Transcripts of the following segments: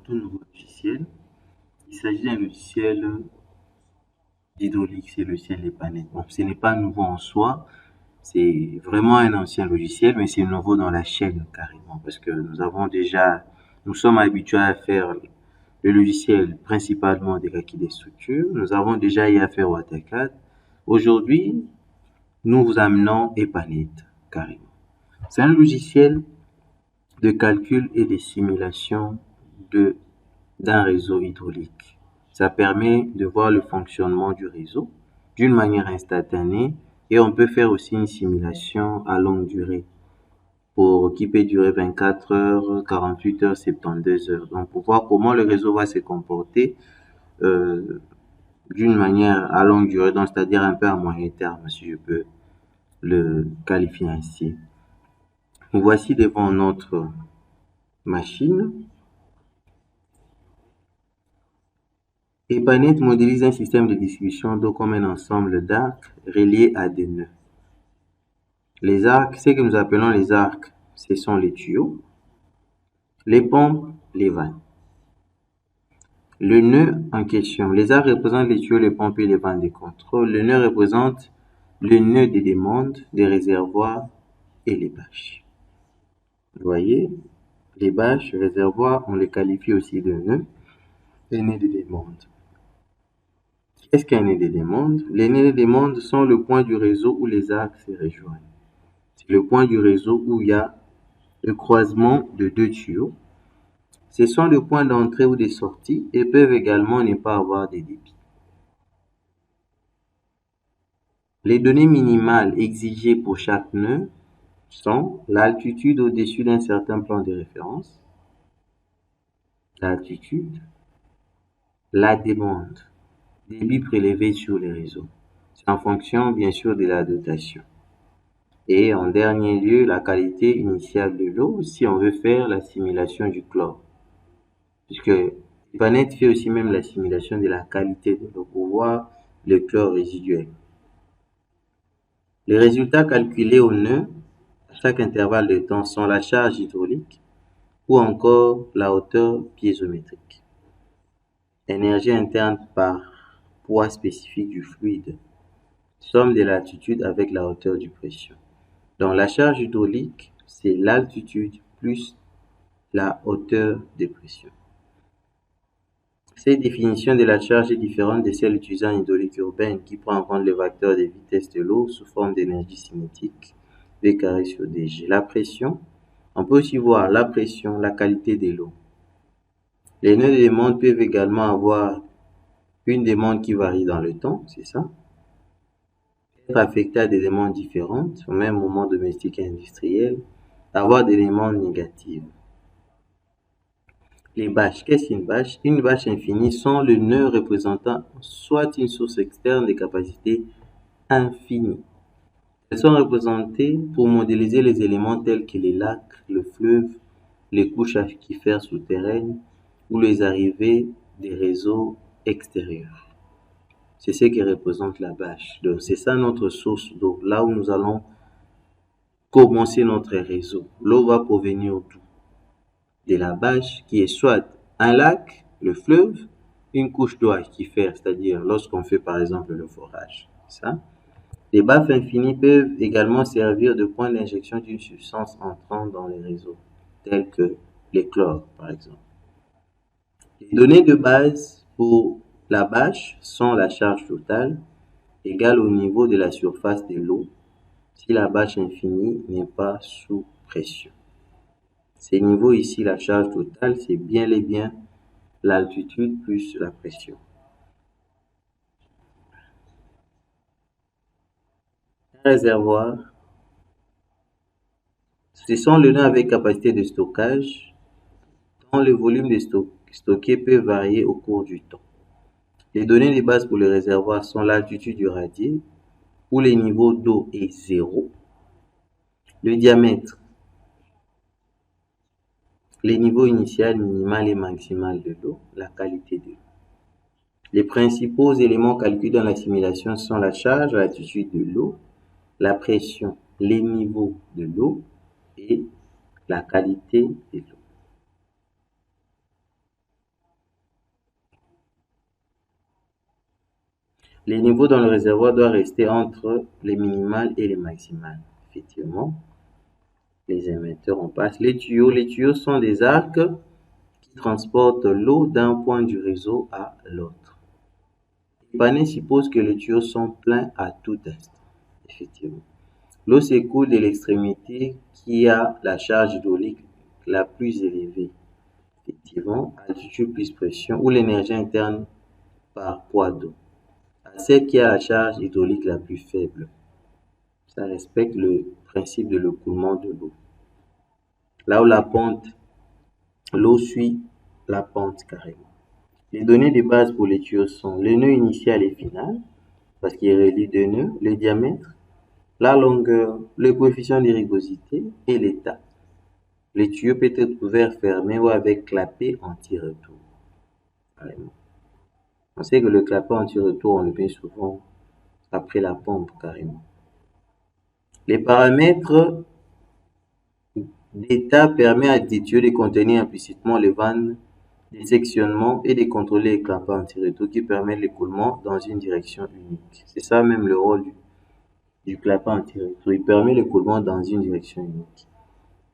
tout nouveau logiciel. Il s'agit d'un logiciel hydraulique, c'est le logiciel EPANET. Bon, ce n'est pas nouveau en soi, c'est vraiment un ancien logiciel, mais c'est nouveau dans la chaîne carrément, parce que nous sommes habitués à faire le logiciel principalement des calculs des structures. Nous avons déjà eu à faire AutoCAD. Aujourd'hui, nous vous amenons EPANET carrément. C'est un logiciel de calcul et de simulation d'un réseau hydraulique. Ça permet de voir le fonctionnement du réseau d'une manière instantanée et on peut faire aussi une simulation à longue durée qui peut durer 24 heures, 48 heures, 72 heures. Donc pour voir comment le réseau va se comporter euh, d'une manière à longue durée, donc c'est-à-dire un peu à moyen terme, si je peux le qualifier ainsi. Nous voici devant notre machine. EPANET modélise un système de distribution d'eau comme un ensemble d'arcs reliés à des nœuds. Les arcs, ce que nous appelons les arcs, ce sont les tuyaux, les pompes, les vannes. Le nœud en question, les arcs représentent les tuyaux, les pompes et les vannes de contrôle. Le nœud représente le nœud des demandes, des réservoirs et les bâches. Vous voyez, les bâches, réservoirs, on les qualifie aussi de nœuds et nœuds de demande. Qu'est-ce qu'un nœud de demande? Les nœuds de demande sont le point du réseau où les arcs se rejoignent. C'est le point du réseau où il y a le croisement de deux tuyaux. Ce sont des points d'entrée ou de sortie et peuvent également ne pas avoir de débit. Les données minimales exigées pour chaque nœud sont l'altitude au-dessus d'un certain plan de référence, l'altitude, la demande, débit prélevé sur les réseaux. C'est en fonction bien sûr de la dotation. Et en dernier lieu, la qualité initiale de l'eau si on veut faire la simulation du chlore. Puisque EPANET fait aussi même la simulation de la qualité de l'eau pour voir le chlore résiduel. Les résultats calculés au nœud à chaque intervalle de temps sont la charge hydraulique ou encore la hauteur piézométrique. Énergie interne par poids spécifique du fluide, somme de l'altitude avec la hauteur de pression. Donc la charge hydraulique, c'est l'altitude plus la hauteur de pression. Cette définition de la charge est différente de celle utilisée en hydraulique urbaine qui prend en compte le vecteur de vitesse de l'eau sous forme d'énergie cinétique, V carré sur dg. La pression, on peut aussi voir la pression, la qualité de l'eau. Les nœuds de demande peuvent également avoir une demande qui varie dans le temps, c'est ça, être affecté à des demandes différentes, au même moment domestique et industriel, avoir des demandes négatives. Les bâches, qu'est-ce qu'une bâche? Une bâche infinie sont le nœud représentant soit une source externe de capacité infinie. Elles sont représentées pour modéliser les éléments tels que les lacs, le fleuve, les couches aquifères souterraines ou les arrivées des réseaux extérieurs. C'est ce qui représente la bâche. Donc c'est ça notre source d'eau, là où nous allons commencer notre réseau. L'eau va provenir d'où? De la bâche qui est soit un lac, le fleuve, une couche d'eau aquifère, c'est-à-dire lorsqu'on fait par exemple le forage. Ça. Les baffes infinies peuvent également servir de point d'injection d'une substance entrant dans les réseaux, tels que les chlores par exemple. Les données de base pour la bâche sont la charge totale égale au niveau de la surface de l'eau si la bâche infinie n'est pas sous pression. Ces niveaux ici, la charge totale, c'est bien et bien l'altitude plus la pression. Un réservoir, ce sont les nœuds avec capacité de stockage dont le volume de stocké peut varier au cours du temps. Les données de base pour le réservoir sont l'altitude du radier où le niveau d'eau est 0, le diamètre, les niveaux initial, minimal et maximal de l'eau, la qualité de l'eau. Les principaux éléments calculés dans la simulation sont la charge, l'altitude de l'eau, la pression, les niveaux de l'eau et la qualité de l'eau. les niveaux dans le réservoir doivent rester entre les minimales et les maximales. Effectivement, les émetteurs, on passe. Les tuyaux sont des arcs qui transportent l'eau d'un point du réseau à l'autre. Les panneaux supposent que les tuyaux sont pleins à tout instant. Effectivement. L'eau s'écoule de l'extrémité qui a la charge hydraulique la plus élevée. Effectivement, altitude plus pression, ou l'énergie interne par poids d'eau, à celle qui a la charge hydraulique la plus faible. Ça respecte le principe de l'écoulement de l'eau. Là où l'eau suit la pente carrément. Les données de base pour les tuyaux sont le nœud initial et final, parce qu'il relie deux nœuds, le diamètre, la longueur, le coefficient de rugosité et l'état. Le tuyau peut être ouvert, fermé ou avec clapet anti-retour. Carrément. On sait que le clapet anti-retour, on le met souvent après la pompe carrément. Les paramètres d'état permettent à des tuyaux de contenir implicitement les vannes de sectionnement et de contrôler les clapets anti-retour qui permettent l'écoulement dans une direction unique. C'est ça même le rôle du clapet anti-retour. Il permet l'écoulement dans une direction unique.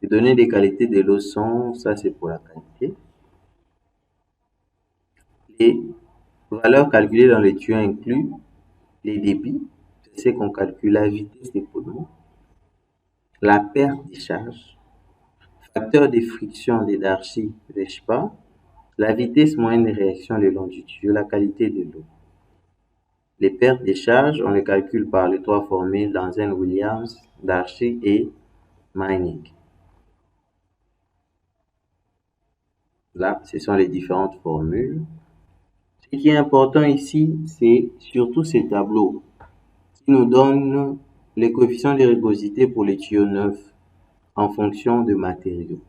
Les données des qualités de l'eau sont, ça c'est pour la qualité. Les valeurs calculées dans les tuyaux incluent les débits, c'est qu'on calcule la vitesse d'écoulement, la perte de charge, facteur de friction de Darcy-Weisbach, la vitesse moyenne de réaction le long du tuyau, la qualité de l'eau. Les pertes de charge, on les calcule par les trois formules Danzen-Williams, Darcy et Meinig. Là, ce sont les différentes formules. Ce qui est important ici, c'est surtout ces tableaux qui nous donnent les coefficients de rugosité pour les tuyaux neufs en fonction de matériaux.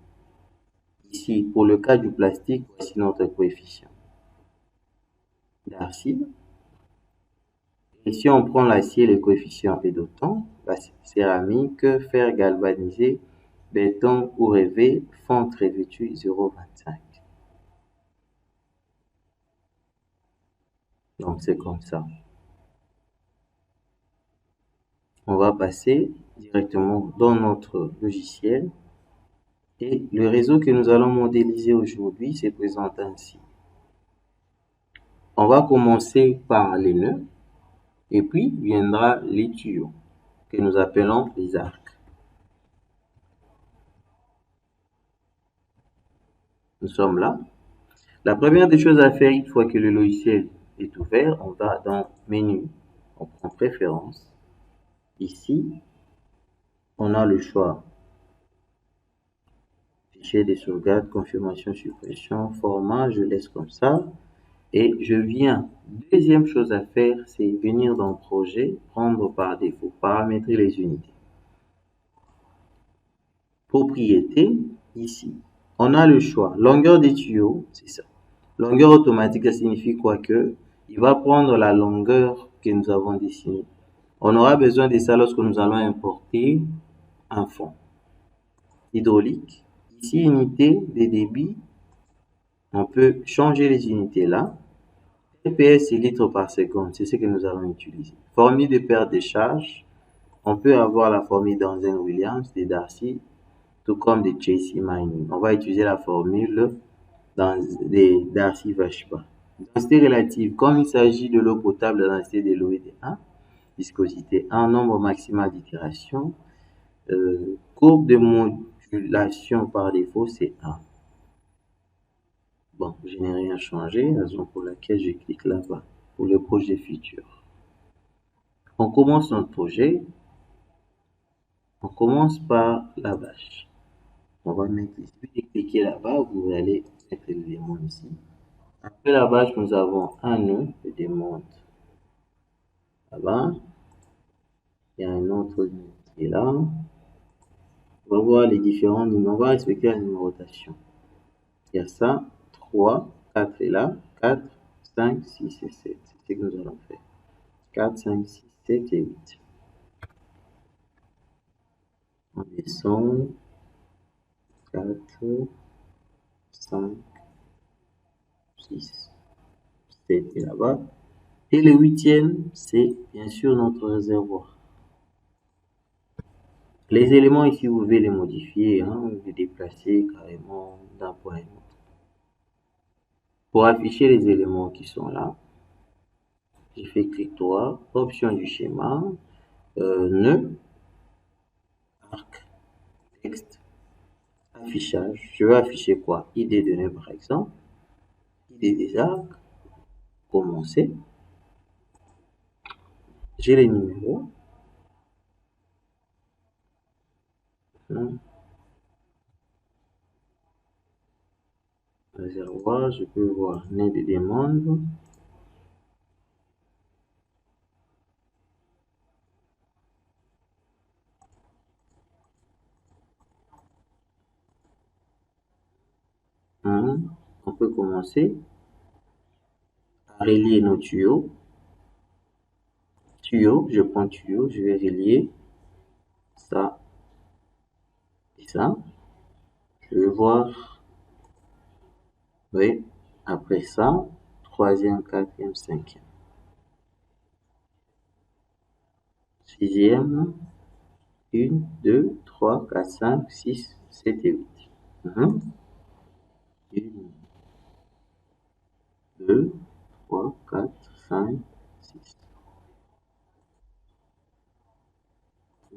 Ici, pour le cas du plastique, voici notre coefficient Darcy. Ici, on prend l'acier, le coefficient est d'autant, la céramique, fer galvanisé, béton ou rêvé, fonte revêtue 0,25. Donc, c'est comme ça. On va passer directement dans notre logiciel. Et le réseau que nous allons modéliser aujourd'hui se présente ainsi. On va commencer par les nœuds et puis viendra les tuyaux que nous appelons les arcs. Nous sommes là. La première des choses à faire une fois que le logiciel est ouvert, on va dans Menu, on prend Préférences. Ici, on a le choix Fichier de sauvegarde, confirmation, suppression, format, je laisse comme ça. Et je viens, deuxième chose à faire, c'est venir dans Projet, prendre par défaut, paramétrer les unités. Propriété, ici, on a le choix. Longueur des tuyaux, c'est ça. Longueur automatique, ça signifie quoi que il va prendre la longueur que nous avons dessinée. On aura besoin de ça lorsque nous allons importer un fond. Hydraulique, ici, unité de débit, on peut changer les unités là. TPS, c'est litres par seconde, c'est ce que nous allons utiliser. Formule de perte de charge, on peut avoir la formule Danzen-Williams, de Darcy, tout comme de JC Mining. On va utiliser la formule de Darcy-Weisbach. Densité relative, comme il s'agit de l'eau potable, la densité de l'eau est de 1, viscosité 1, nombre maximal d'itérations, courbe de modulation par défaut, c'est 1. Bon, je n'ai rien changé, raison pour laquelle je clique là-bas pour le projet futur. On commence notre projet. On commence par la bâche. On va mettre ici, puis cliquer là-bas, vous allez mettre l'élément ici. Après la bâche, nous avons un nœud de démonte là-bas. Il y a un autre nœud qui est là. On va voir les différents numéros. On va respecter la numérotation. Il y a ça, 3, 4 est là, 4, 5, 6 et 7. C'est ce que nous allons faire. 4, 5, 6, 7 et 8. On descend. 4, 5, 6, 7 est là-bas. Et le huitième, c'est bien sûr notre réservoir. Les éléments ici, vous pouvez les modifier, les déplacer carrément d'un point à l'autre. Pour afficher les éléments qui sont là, j'ai fait clic droit, option du schéma, nœud, arc, texte, affichage. Je vais afficher quoi? ID de nœud par exemple, ID des arcs, commencer. J'ai les numéros. Réservoir, je peux voir nez de demande. On peut commencer à relier nos tuyaux. Tuyau, je prends tuyau, je vais relier ça et ça. Je vais voir, oui, après ça, troisième, quatrième, cinquième. Sixième, 1, 2, 3, 4, 5, 6, 7 et 8. 1, 2, 3, 4, 5, 6.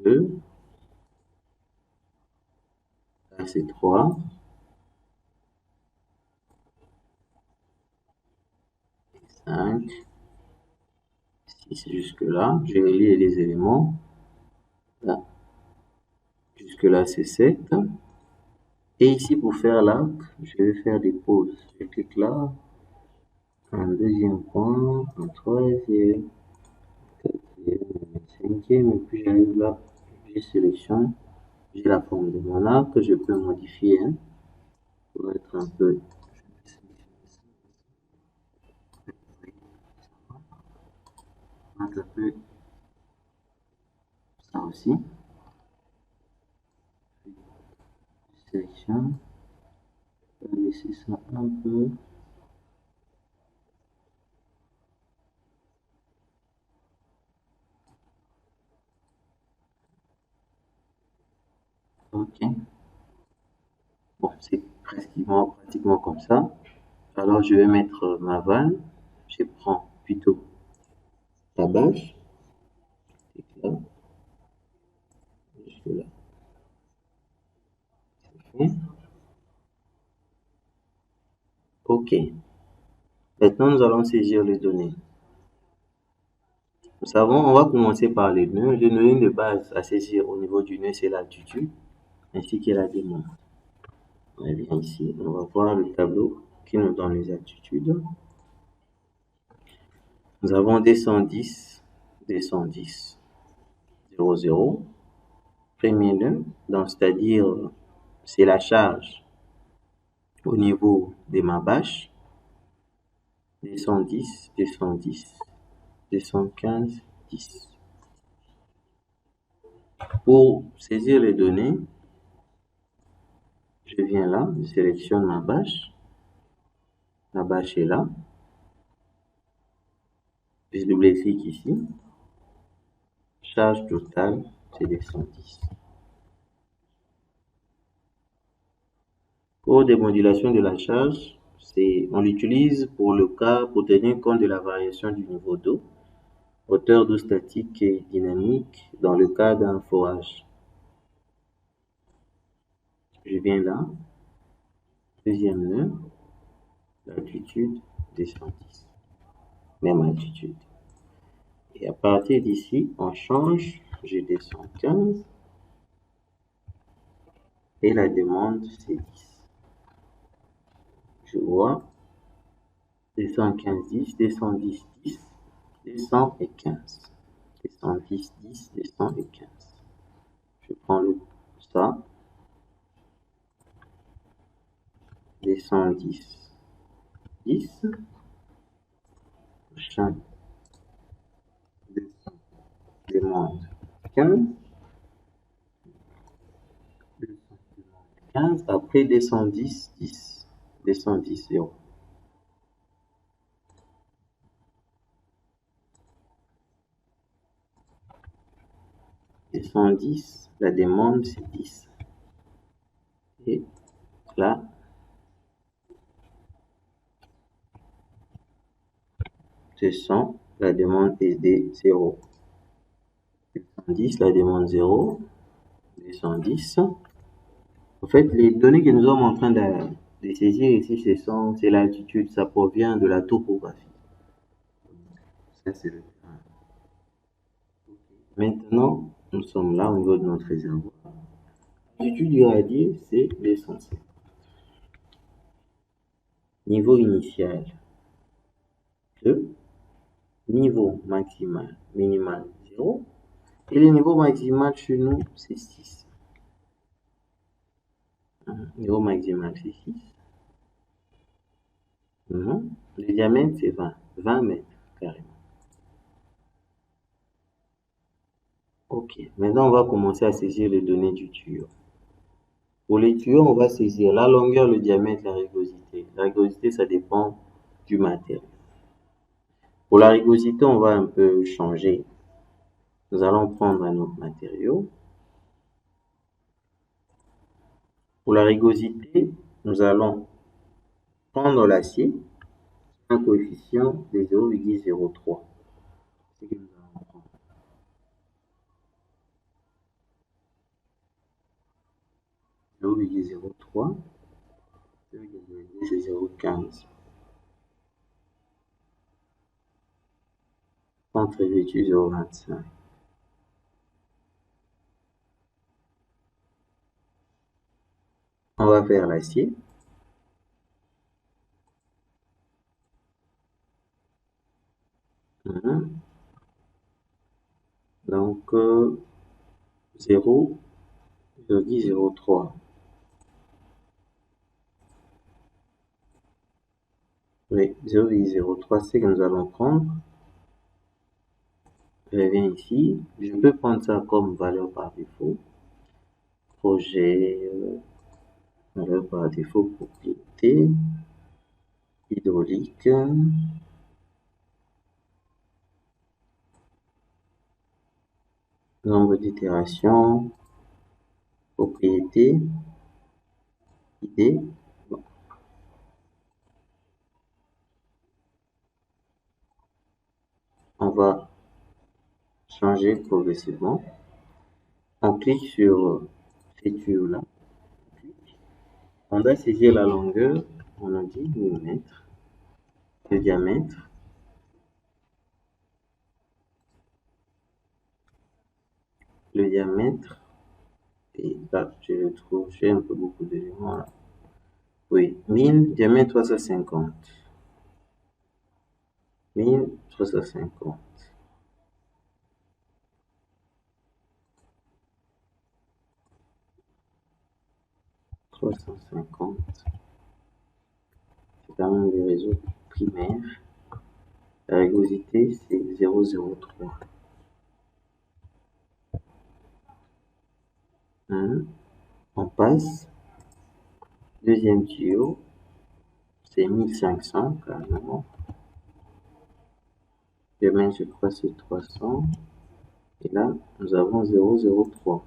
2, là c'est 3, 5, 6 jusque là. Je vais lier les éléments. Là. Jusque là c'est 7. Et ici pour faire l'arc, je vais faire des pauses. Je clique là. Un deuxième point, un troisième, quatrième, cinquième, et puis j'arrive là, je sélectionne, j'ai la forme de mon arc que je peux modifier pour être un peu ça aussi. Je sélectionne, je vais laisser ça un peu. Ok. Bon, c'est pratiquement comme ça. Alors je vais mettre ma vanne. Je prends plutôt la bâche. Là, jusque là. Ok. Maintenant, nous allons saisir les données. Nous savons, on va commencer par les nœuds. Le nœud de base à saisir au niveau du nœud, c'est l'altitude ainsi que la demande. On vient ici, on va voir le tableau qui nous donne les altitudes. Nous avons 210, 210, 0, 0. Premier nœud, donc c'est-à-dire c'est la charge au niveau de ma bâche. 210, 210, 215, 10. Pour saisir les données, je viens là, je sélectionne ma bâche. La bâche est là. Je double-clique ici. Charge totale, c'est 210. Pour des modulations de la charge, on l'utilise pour tenir compte de la variation du niveau d'eau, hauteur d'eau statique et dynamique dans le cas d'un forage. Je viens là, deuxième nœud, l'altitude 210, même altitude. Et à partir d'ici, on change, je descends 15 et la demande c'est 10. Je vois 215, 10, 210, 10, 215. 210, 10, 215. Je prends ça, 210, 10, prochain, demande 15, 15, après 210, 10, 210, 0. et 110, la demande c'est 10. Et là, c'est 100, la demande est de 0. 110, la demande 0, 210. En fait, les données que nous sommes en train de saisir ici, c'est l'altitude, ça provient de la topographie. Ça, c'est le terrain. Maintenant, nous sommes là au niveau de notre réservoir. L'altitude irradiée, c'est l'essentiel. Niveau initial, le niveau maximal, minimal, 0. Et le niveau maximal chez nous, c'est 6. Niveau maximal, c'est 6. Le diamètre, c'est 20. 20 mètres, carrément. Ok, maintenant on va commencer à saisir les données du tuyau. Pour les tuyaux, on va saisir la longueur, le diamètre, la rugosité. La rugosité, ça dépend du matériau. Pour la rugosité, on va un peu changer. Nous allons prendre un autre matériau. Pour la rugosité, nous allons prendre l'acier, un coefficient de 0,03. C'est ce que nous allons prendre. 0,03, c'est 0,15. Entre revêtu 0,25. On va faire l'acier. Donc, 0,03. Oui, 0,03, c'est que nous allons prendre. Je viens ici. Je peux prendre ça comme valeur par défaut. Projet, valeur par défaut, propriété, hydraulique. Nombre d'itérations, propriété, idée. Bon. On va changer progressivement. On clique sur feature là. On va saisir la longueur. On a dit millimètres. Le diamètre. Le diamètre. Et là, je le trouve, j'ai un peu beaucoup d'éléments là. Oui, 1000, diamètre 350. 1350. 350. C'est quand même le réseau primaire. La rugosité, c'est 0,03. On passe. Deuxième tuyau, c'est 1500 carrément. Demain, je crois c'est 300. Et là, nous avons 0,03.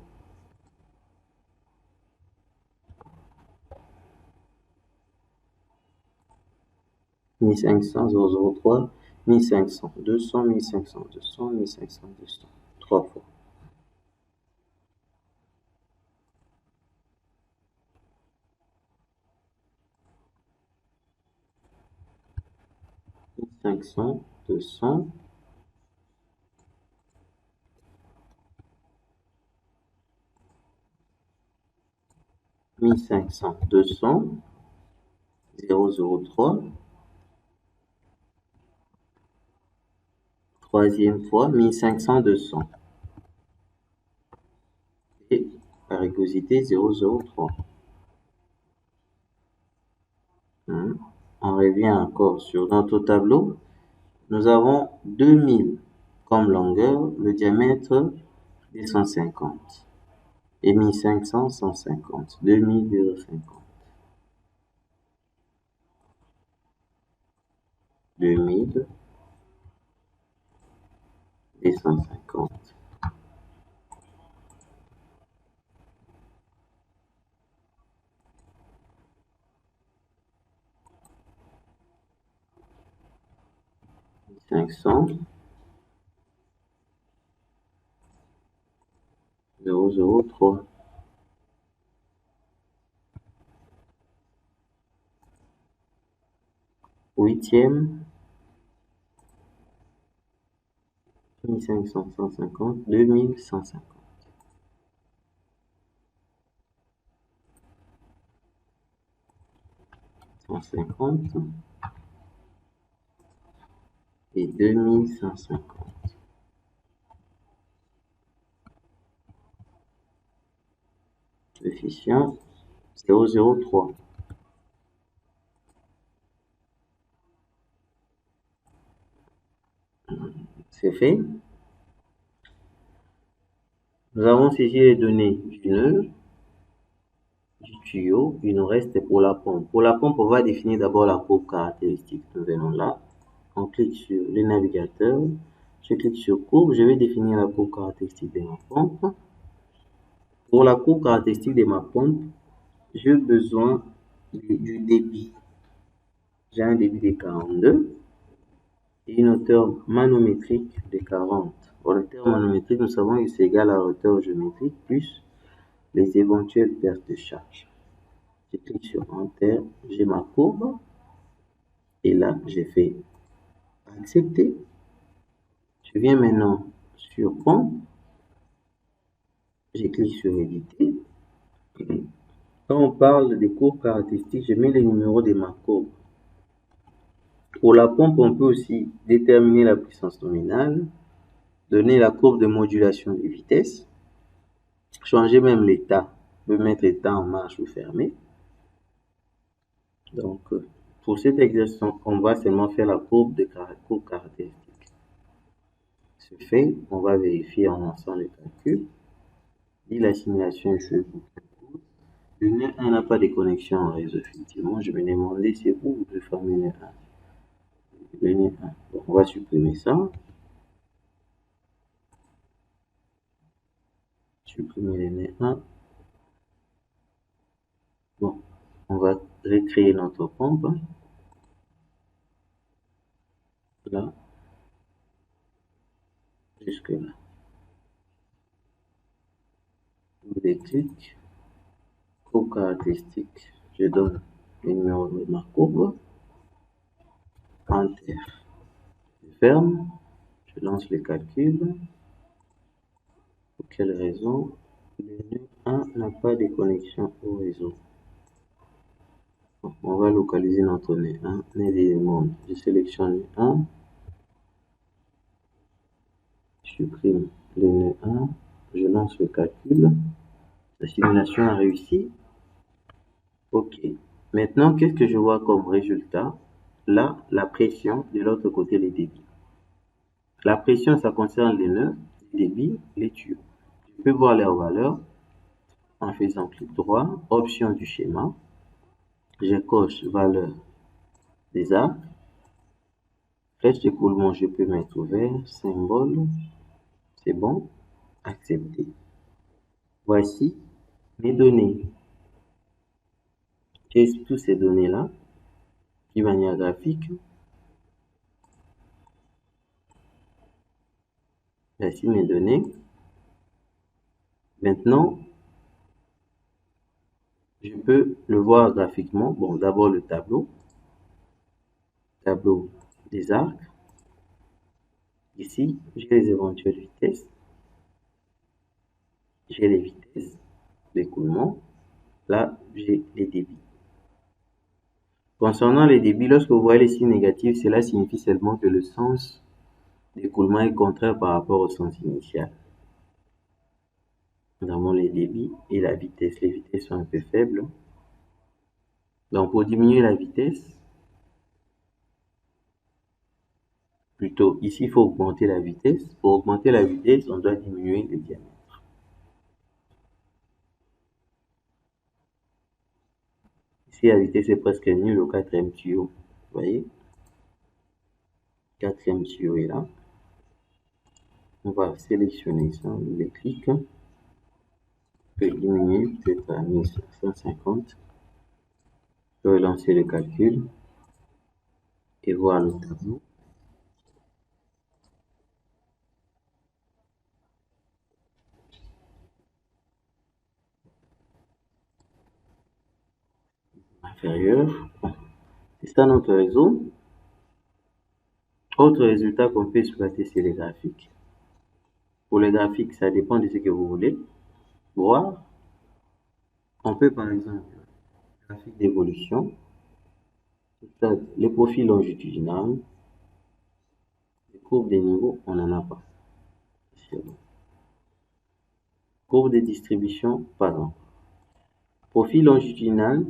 « 1500, 0,03, 1500, 200, 1500, 200, 1500, 200. 3 fois. « 1500, 200. 1500, 200, 0,03. Troisième fois, 1500, 200. Et la rugosité, 0,03. On revient encore sur notre tableau. Nous avons 2000 comme longueur, le diamètre est 150. Et 1500, 150. 2000,50. 2000 et 150. 500, 003. Huitième, 1500, 150, 2150. 150 et 2150. Coefficient 003. C'est fait. Nous avons saisi les données du nœud, du tuyau. Il nous reste pour la pompe. Pour la pompe, on va définir d'abord la courbe caractéristique. Nous venons là. On clique sur le navigateur. Je clique sur courbe. Je vais définir la courbe caractéristique de ma pompe. Pour la courbe caractéristique de ma pompe, j'ai besoin du débit. J'ai un débit de 42 et une hauteur manométrique de 40. Pour la hauteur manométrique, nous savons que c'est égal à la hauteur géométrique plus les éventuelles pertes de charge. Je clique sur Enter, j'ai ma courbe et là, j'ai fait accepter. Je viens maintenant sur pompe, je clique sur éditer. Quand on parle des courbes caractéristiques, je mets les numéros de ma courbe. Pour la pompe, on peut aussi déterminer la puissance nominale, donner la courbe de modulation des vitesses, changer même l'état, on peut mettre l'état en marche ou fermé. Donc, pour cet exercice, on va seulement faire la courbe caractéristique. Ce fait, on va vérifier en lançant le calcul. Si la simulation est faite pour le nœud 1 n'a pas de connexion en réseau, effectivement, je vais demander c'est où le fameux nœud 1. Le nœud 1. Donc, on va supprimer ça. Supprimer le nœud 1. Bon, on va recréer notre pompe. Là, jusque là. Double clic, courbe caractéristique, je donne le numéro de ma courbe, Enter, je ferme, je lance le calcul. Pour quelle raison? Le nœud 1 n'a pas de connexion au réseau. Donc, on va localiser notre nœud 1, nœud des mondes. Je sélectionne le 1, je supprime le nœud 1, je lance le calcul. La simulation a réussi. Ok. Maintenant, qu'est-ce que je vois comme résultat? Là, la pression, de l'autre côté, les débits. La pression, ça concerne les nœuds, les débits, les tuyaux. Je peux voir leurs valeurs en faisant clic droit, option du schéma. Je coche valeur des arcs. Flèche d'écoulement, je peux mettre ouvert, symbole. C'est bon. Accepter. Voici mes données. J'ai toutes ces données-là de manière graphique. Voici mes données. Maintenant, je peux le voir graphiquement. Bon, d'abord le tableau des arcs. Ici, j'ai les éventuelles vitesses. J'ai les vitesses d'écoulement. Là, j'ai les débits. Concernant les débits, lorsque vous voyez les signes négatifs, cela signifie seulement que le sens d'écoulement est contraire par rapport au sens initial. Nous avons les débits et la vitesse. Les vitesses sont un peu faibles. Donc, pour diminuer la vitesse, plutôt, ici, il faut augmenter la vitesse. Pour augmenter la vitesse, on doit diminuer le diamètre. Ici, la vitesse est presque nulle au quatrième tuyau. Vous voyez? Quatrième tuyau est là. On va sélectionner ça, double clic. On peut diminuer peut-être à 1550. Je vais lancer le calcul et voir le tableau. inférieur. Bon, c'est ça notre réseau. Autre résultat qu'on peut exploiter, c'est les graphiques. Pour les graphiques, ça dépend de ce que vous voulez voir. On peut par exemple, graphique d'évolution, les profils longitudinaux, les courbes des niveaux, on n'en a pas. Courbe de distribution, pas encore. Profil longitudinal,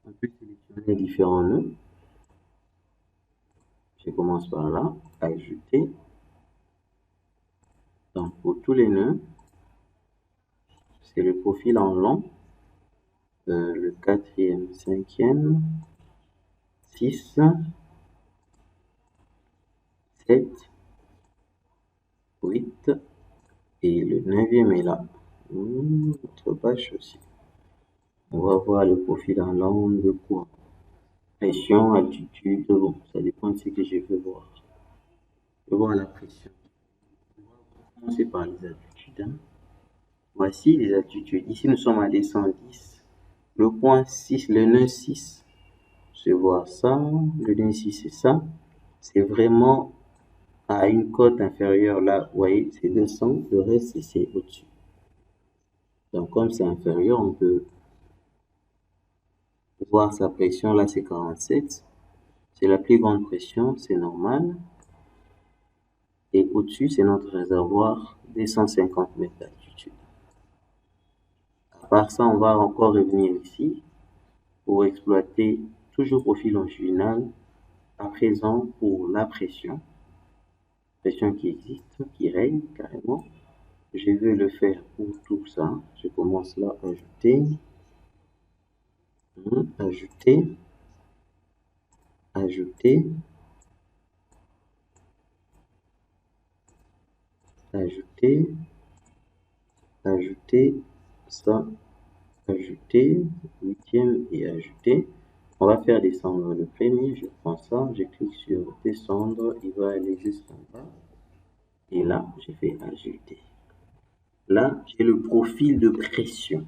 on peut sélectionner différents nœuds. Je commence par là, ajouter. Donc pour tous les nœuds, c'est le profil en long, le quatrième, cinquième, 6, 7, 8 et le 9e est là. Notre page aussi. On va voir le profil en long de quoi? Pression, altitude, bon, ça dépend de ce que je veux voir. Je veux voir la pression. On va commencer par les altitudes. Voici les altitudes. Ici, nous sommes à 210. Le point 6, le nœud 6, je vois ça. Le nœud 6, c'est ça. C'est vraiment à une cote inférieure là. Vous voyez, c'est 200. Le reste, c'est au-dessus. Donc, comme c'est inférieur, on peut voir sa pression. Là, c'est 47. C'est la plus grande pression, c'est normal. Et au-dessus, c'est notre réservoir, 250 mètres d'altitude. À part ça, on va encore revenir ici pour exploiter toujours profil longitudinal, à présent pour la pression qui existe, qui règne carrément. Je vais le faire pour tout ça. Je commence là, ajouter, ajouter, ajouter, ajouter, ajouter, ça, ajouter, 8e et ajouter. On va faire descendre le premier, je prends ça, je clique sur descendre, il va aller jusqu'en bas. Et là, je fais ajouter. Là, j'ai le profil de pression.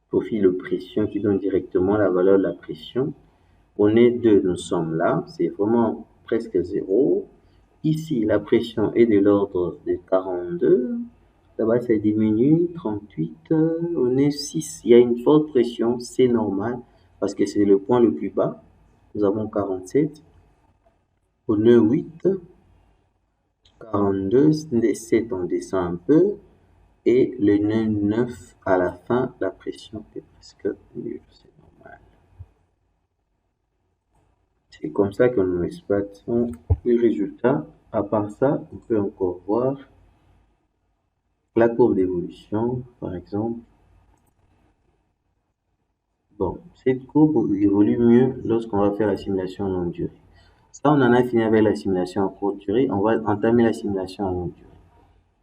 Profil de pression qui donne directement la valeur de la pression. On est 2, nous sommes là, c'est vraiment presque 0. Ici, la pression est de l'ordre de 42. Là-bas, ça diminue, 38. On est 6. Il y a une forte pression, c'est normal, parce que c'est le point le plus bas. Nous avons 47. On est 8. 42, 7, on descend un peu. Et le nœud 9, à la fin, la pression est presque nulle. C'est normal. C'est comme ça que nous exploitons les résultats. À part ça, on peut encore voir la courbe d'évolution, par exemple. Bon, cette courbe évolue mieux lorsqu'on va faire la simulation en longue durée. Ça, on en a fini avec la simulation en courte durée. On va entamer la simulation en longue durée.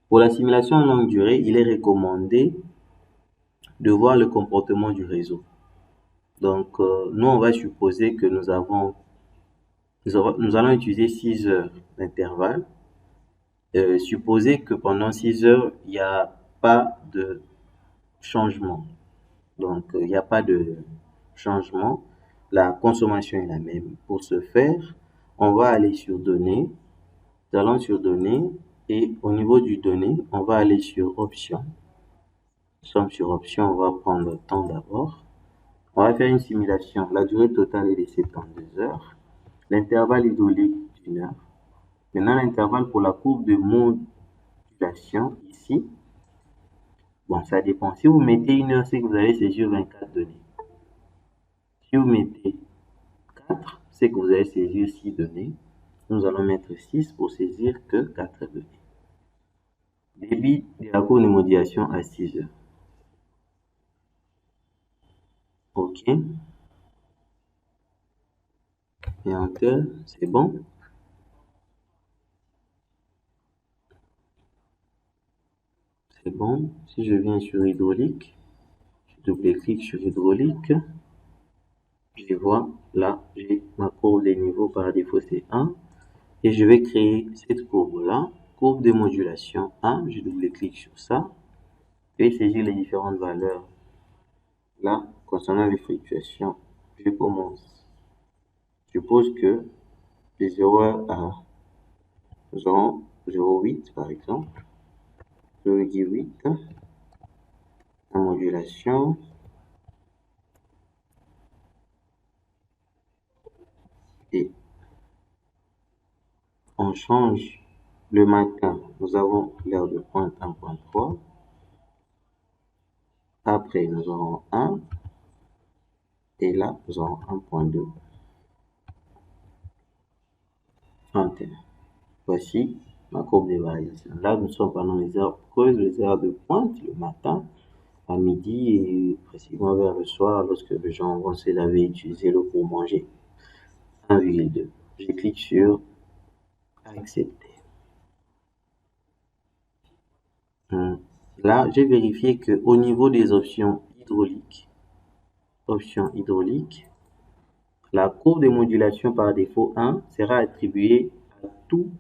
Pour la simulation en longue durée, il est recommandé de voir le comportement du réseau. Donc, nous, on va supposer que nous allons utiliser 6 heures d'intervalle. Supposer que pendant 6 heures, il n'y a pas de changement. Donc, il n'y a pas de changement. La consommation est la même. Pour ce faire, on va aller sur données. Nous allons sur données et au niveau du données, on va aller sur options. Nous sommes sur options, on va prendre le temps d'abord. On va faire une simulation. La durée totale est de 72 heures. L'intervalle hydraulique d'1 heure. Maintenant, l'intervalle pour la courbe de modulation ici. Bon, ça dépend. Si vous mettez 1 heure, c'est que vous allez saisir 24 données. Si vous mettez 4, c'est que vous allez saisir 6 données. Nous allons mettre 6 pour saisir que 4 données. Débit de la courbe de modulation à 6 heures. OK. Et Enter, c'est bon. C'est bon. Si je viens sur hydraulique, je double-clique sur hydraulique. Je vois là, j'ai ma courbe des niveaux par défaut, c'est 1. Et je vais créer cette courbe-là, courbe de modulation 1. Je double-clique sur ça. Je vais saisir les différentes valeurs Là, concernant les fluctuations, je commence. Je suppose que les 0 à 0,8 par exemple, 0,8 en modulation. Et on change le matin. Nous avons l'heure de pointe 1.3. Après, nous aurons 1. Et là, nous aurons 1.2. 31. Voici ma courbe des variations. Là, nous sommes pendant les heures creuses, les heures de pointe, le matin, à midi et précisément vers le soir, lorsque les gens vont se laver et utiliser l'eau pour manger. 1,2. Je clique sur accepter. Là, j'ai vérifié qu'au niveau des options hydrauliques, la courbe de modulation par défaut 1 sera attribuée à tous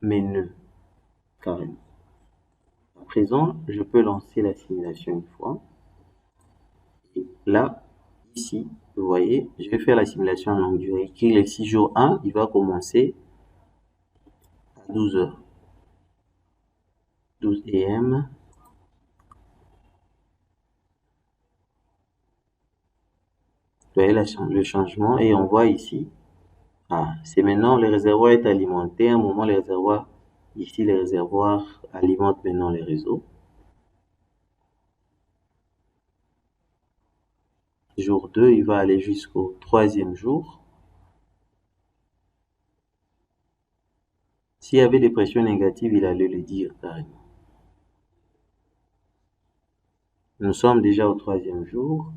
mes nœuds carrément. À présent, je peux lancer la simulation une fois. Et là, ici, vous voyez, je vais faire la simulation en longue durée. Qui est le 6 jours 1, il va commencer à 12 heures. 12 AM. Vous voyez le changement et on voit ici, c'est maintenant le réservoir est alimenté. À un moment, les réservoirs, ici, les réservoirs alimentent maintenant les réseaux. Jour 2, il va aller jusqu'au 3e jour. S'il y avait des pressions négatives, il allait le dire carrément. Nous sommes déjà au 3e jour.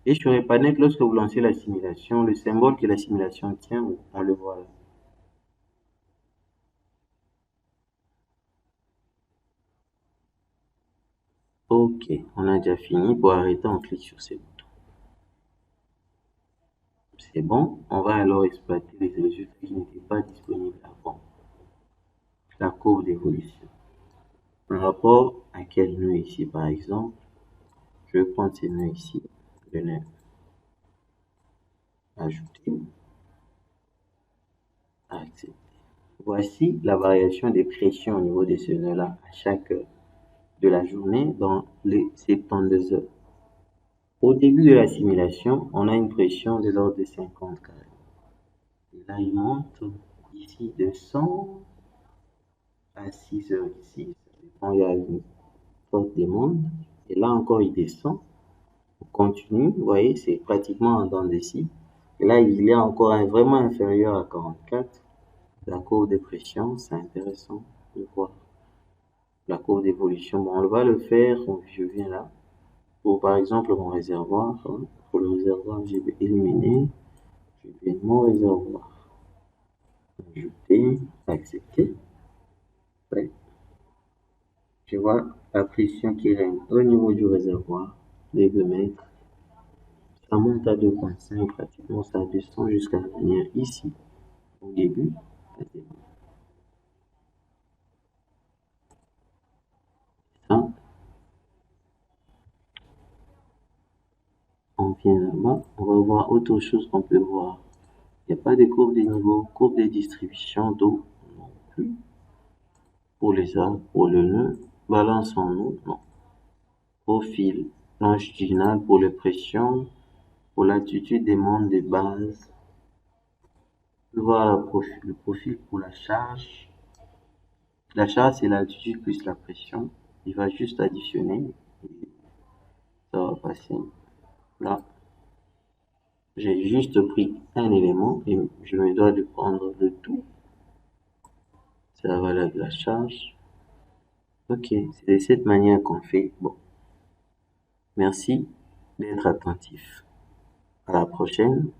Et sur EPANET, lorsque vous lancez la simulation, le symbole que la simulation tient, on le voit là. Ok, on a déjà fini. Pour arrêter, on clique sur ces boutons. C'est bon. On va alors exploiter les résultats qui n'étaient pas disponibles avant. La courbe d'évolution. Par rapport à quel nœud ici, par exemple, je vais prendre ces nœuds ici, le nœud ajouter, accepter. Voici la variation des pressions au niveau de ce nœud-là à chaque heure de la journée dans les 72 heures. Au début de la simulation, on a une pression de l'ordre de 50 carrés. Et là, il monte ici de 100 à 6 heures ici. Il y a une forte demande. Et là encore, il descend. On continue. Vous voyez, c'est pratiquement en dents de scie. Et là, il est encore vraiment inférieur à 44. La courbe de pression, c'est intéressant de voir. La courbe d'évolution, bon, on va le faire. Je viens là. Pour par exemple mon réservoir, pour le réservoir, je vais éliminer. Je vais mon réservoir. Ajouter, accepter. Ouais. Je vois la pression qui règne au niveau du réservoir, les 2 mètres. Ça monte à 2,5 pratiquement, ça descend jusqu'à venir ici, au début. Ça, on vient là-bas, on va voir autre chose qu'on peut voir. Il n'y a pas de courbe de niveau, courbe de distribution d'eau non plus. Pour les arbres, pour le nœud, balance en eau, non. Profil longitudinal pour les pressions, pour l'altitude des mondes de base. Voir le profil pour la charge. La charge, c'est l'altitude plus la pression. Il va juste additionner. Ça va passer. Là, j'ai juste pris un élément et je me dois de prendre le tout. C'est la valeur de la charge. Ok, c'est de cette manière qu'on fait. Bon, merci d'être attentif. À la prochaine.